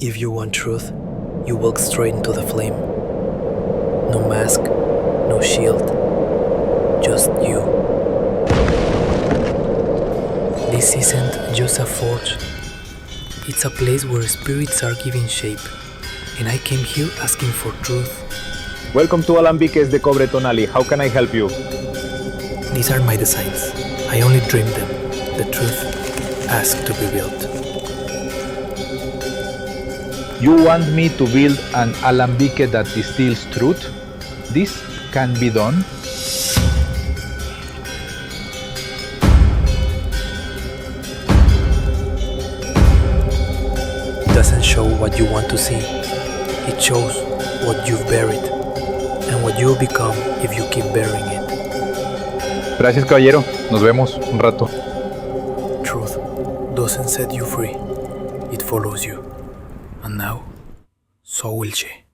If you want truth, you walk straight into the flame. No mask, no shield, just you. This isn't just a forge. It's a place where spirits are given shape, and I came here asking for truth. Welcome to Alambique de Cobre Tonalli. How can I help you? These are my designs. I only dream them. The truth asked to be built. You want me to build an alambique that distills truth? This can be done. Doesn't show what you want to see. It shows what you've buried and what you'll become if you keep burying it. Gracias, caballero. Nos vemos un rato. Truth doesn't set you free. It follows you. And now, so will she.